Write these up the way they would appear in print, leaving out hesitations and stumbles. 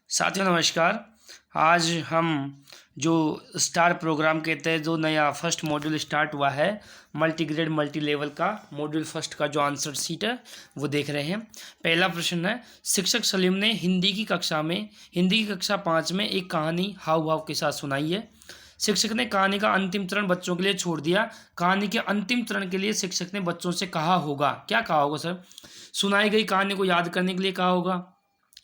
साथियों नमस्कार। आज हम जो स्टार प्रोग्राम के तहत जो नया फर्स्ट मॉड्यूल स्टार्ट हुआ है मल्टीग्रेड मल्टी लेवल का मॉड्यूल फर्स्ट का जो आंसर शीट है वो देख रहे हैं। पहला प्रश्न है, शिक्षक सलीम ने हिंदी की कक्षा 5 में एक कहानी हाव भाव के साथ सुनाई है। शिक्षक ने कहानी का अंतिम चरण बच्चों के लिए छोड़ दिया। कहानी के अंतिम चरण के लिए शिक्षक ने बच्चों से कहा होगा, क्या कहा होगा सर? सुनाई गई कहानी को याद करने के लिए कहा होगा,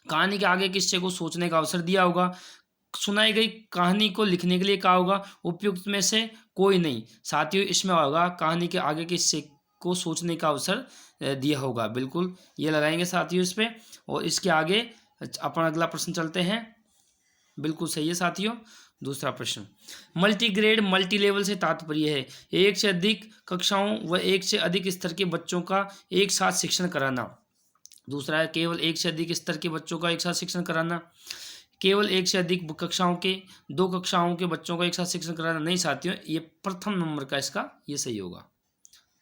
कहानी के आगे किस्से को सोचने का अवसर दिया होगा, सुनाई गई कहानी को लिखने के लिए कहा होगा, उपयुक्त में से कोई नहीं। साथियों इसमें होगा कहानी के आगे किस्से को सोचने का अवसर दिया होगा, बिल्कुल ये लगाएंगे साथियों इस पे। और इसके आगे अपन अगला प्रश्न चलते हैं, बिल्कुल सही है साथियों। दूसरा प्रश्न, मल्टीग्रेड मल्टी लेवल से तात्पर्य है एक से अधिक कक्षाओं व एक से अधिक स्तर के बच्चों का एक साथ शिक्षण कराना। दूसरा है, केवल एक से अधिक स्तर के बच्चों का एक साथ शिक्षण कराना। केवल एक से अधिक कक्षाओं के दो कक्षाओं के बच्चों का एक साथ शिक्षण कराना नहीं साथियों, ये प्रथम नंबर का इसका ये सही होगा,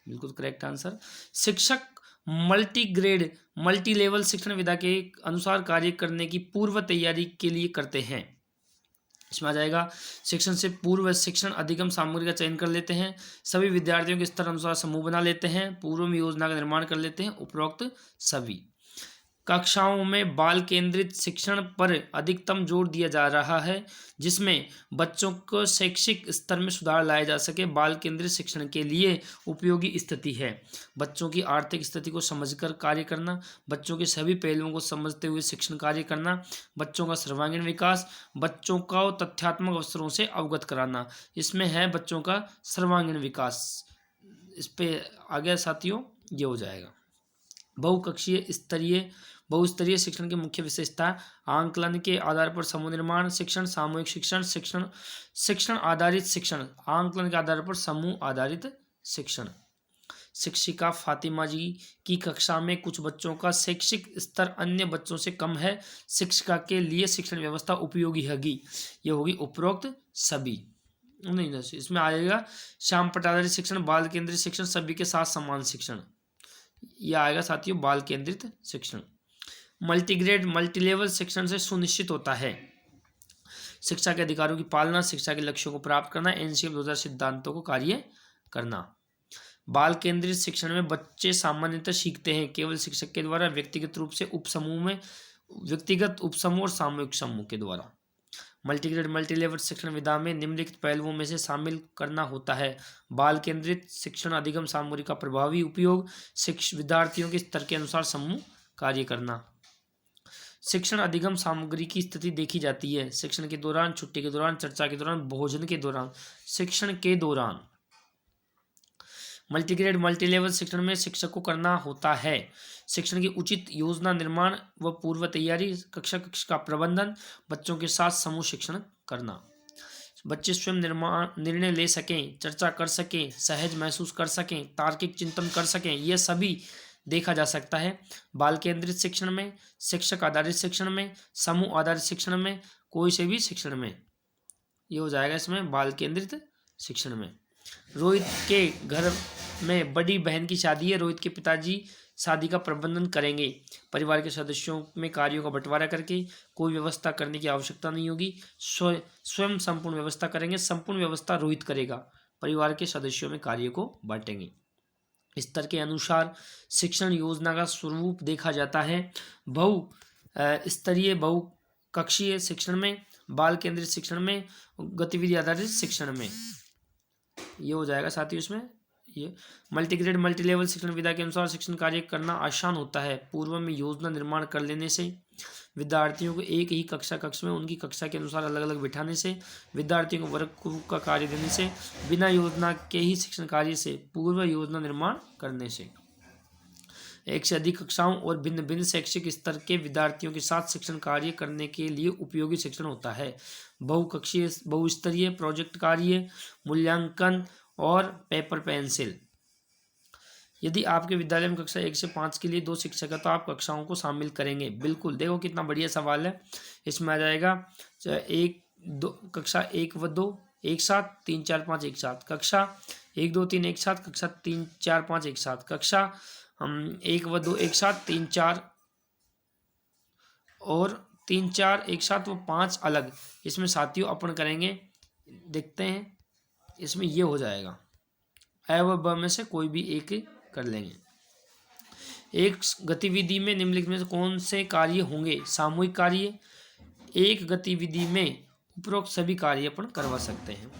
बिल्कुल करेक्ट आंसर। शिक्षक मल्टीग्रेड मल्टी लेवल शिक्षण विधा के अनुसार कार्य करने की पूर्व तैयारी के लिए करते हैं। इसमें आ जाएगा, शिक्षण से पूर्व शिक्षण अधिगम सामग्री का चयन कर लेते हैं, सभी विद्यार्थियों के स्तर अनुसार समूह बना लेते हैं, पूर्व में योजना का निर्माण कर लेते हैं, उपरोक्त सभी। कक्षाओं में बाल केंद्रित शिक्षण पर अधिकतम जोर दिया जा रहा है, जिसमें बच्चों को शैक्षिक स्तर में सुधार लाया जा सके। बाल केंद्रित शिक्षण के लिए उपयोगी स्थिति है बच्चों की आर्थिक स्थिति को समझकर कार्य करना, बच्चों के सभी पहलुओं को समझते हुए शिक्षण कार्य करना, बच्चों का सर्वांगीण विकास, बच्चों को तथ्यात्मक अवसरों से अवगत कराना। इसमें है बच्चों का सर्वांगीण विकास, इस पे आ गया साथियों, ये हो जाएगा। बहुस्तरीय शिक्षण की मुख्य विशेषता, आंकलन के आधार पर समूह निर्माण शिक्षण, सामूहिक शिक्षण आधारित शिक्षण, आंकलन के आधार पर समूह आधारित शिक्षण। शिक्षिका फातिमा जी की कक्षा में कुछ बच्चों का शैक्षिक स्तर अन्य बच्चों से कम है, शिक्षिका के लिए शिक्षण व्यवस्था उपयोगी होगी, ये होगी उपरोक्त सभी। नहीं, इसमें आएगा श्याम पट आधारित शिक्षण, बाल केंद्रित शिक्षण, सभी के साथ समान शिक्षण, यह आएगा साथियों बाल केंद्रित शिक्षण। मल्टीग्रेड मल्टीलेवल शिक्षण से सुनिश्चित होता है शिक्षा के अधिकारों की पालना, शिक्षा के लक्ष्यों को प्राप्त करना, एनसीएफ 2000 सिद्धांतों को कार्य करना। बाल केंद्रित शिक्षण में बच्चे सामान्यतः सीखते हैं केवल शिक्षक के द्वारा, व्यक्तिगत उपसमूह और सामूहिक समूह के द्वारा। मल्टीग्रेड मल्टीलेवल शिक्षण विधा में निम्नलिखित पहलुओं में से शामिल करना होता है, बाल केंद्रित शिक्षण अधिगम सामग्री का प्रभावी उपयोग, विद्यार्थियों के स्तर के अनुसार समूह कार्य करना। शिक्षण अधिगम सामग्री की स्थिति देखी जाती है शिक्षण के दौरान, छुट्टी के दौरान, चर्चा के दौरान, भोजन के दौरान, शिक्षण के दौरान। मल्टीग्रेड मल्टीलेवल शिक्षण में शिक्षक को करना होता है शिक्षण की उचित योजना निर्माण व पूर्व तैयारी, कक्षा का प्रबंधन, बच्चों के साथ समूह शिक्षण करना। बच्चे स्वयं निर्णय ले सकें, चर्चा कर सकें, सहज महसूस कर सकें, तार्किक चिंतन कर सकें, यह सभी देखा जा सकता है बाल केंद्रित शिक्षण में, शिक्षक आधारित शिक्षण में, समूह आधारित शिक्षण में, कोई से भी शिक्षण में। ये हो जाएगा इसमें बाल केंद्रित शिक्षण में। रोहित के घर में बड़ी बहन की शादी है, रोहित के पिताजी शादी का प्रबंधन करेंगे। परिवार के सदस्यों में कार्यों का बंटवारा करके कोई व्यवस्था करने की आवश्यकता नहीं होगी, स्वयं संपूर्ण व्यवस्था करेंगे। संपूर्ण व्यवस्था रोहित करेगा, परिवार के सदस्यों में कार्य को बांटेंगे। स्तर के अनुसार शिक्षण योजना का स्वरूप देखा जाता है बहुस्तरीय बहुकक्षीय शिक्षण में, बाल केंद्रित शिक्षण में, गतिविधि आधारित शिक्षण में। ये हो जाएगा साथियों इसमें। ये मल्टीग्रेड मल्टीलेवल शिक्षण विधा के अनुसार शिक्षण कार्य करना आसान होता है, पूर्व में योजना निर्माण कर लेने से, विद्यार्थियों को एक ही कक्ष में उनकी कक्षा के अनुसार अलग अलग बिठाने से, विद्यार्थियों को वर्ग का कार्य देने से, बिना योजना के ही शिक्षण कार्य से, पूर्व योजना निर्माण करने से। एक से अधिक कक्षाओं और भिन्न भिन्न शैक्षिक स्तर के विद्यार्थियों के साथ शिक्षण कार्य करने के लिए उपयोगी शिक्षण होता है। बहुकक्षीय बहुस्तरीय प्रोजेक्ट कार्य, मूल्यांकन और पेपर पेंसिल। यदि आपके विद्यालय में कक्षा 1 से 5 के लिए 2 शिक्षक है तो आप कक्षाओं को शामिल करेंगे, बिल्कुल। देखो कितना बढ़िया सवाल है। इसमें आ जाएगा कक्षा 1 व 2 एक साथ, 3 4 5 एक साथ, कक्षा 1 2 3 एक साथ, कक्षा 3 4 5 एक साथ, कक्षा 1 व 2 एक साथ, 3 4 और 3 4 एक साथ व 5 अलग। इसमें साथियों अपन करेंगे, देखते हैं इसमें ये हो जाएगा, अ व ब में से कोई भी एक कर लेंगे। एक गतिविधि में निम्नलिखित में से कौन से कार्य होंगे? सामूहिक कार्य। एक गतिविधि में उपरोक्त सभी कार्य अपन करवा सकते हैं।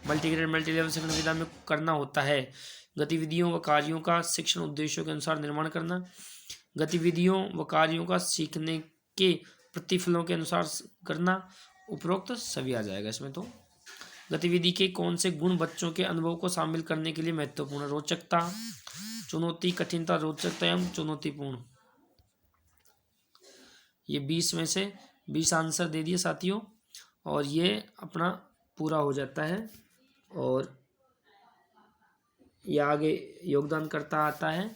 मल्टीग्रेड मल्टीलेवल शिक्षण विधा में करना होता है गतिविधियों व कार्यों का शिक्षण उद्देश्यों के अनुसार निर्माण करना, गतिविधियों व कार्यों का सीखने के प्रतिफलों के अनुसार करना, उपरोक्त सभी आ जाएगा इसमें। तो गतिविधि के कौन से गुण बच्चों के अनुभव को शामिल करने के लिए महत्वपूर्ण? रोचकता, चुनौती, कठिनता, रोचकता एवं चुनौतीपूर्ण। ये 20 में से 20 आंसर दे दिए साथियों, और ये अपना पूरा हो जाता है। और ये आगे योगदान करता आता है।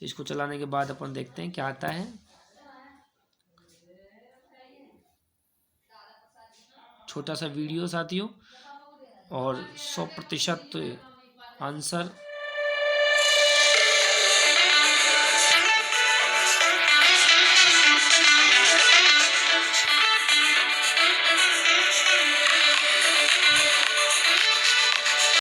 इसको चलाने के बाद अपन देखते हैं क्या आता है। छोटा सा वीडियो साथियों, और 100% आंसर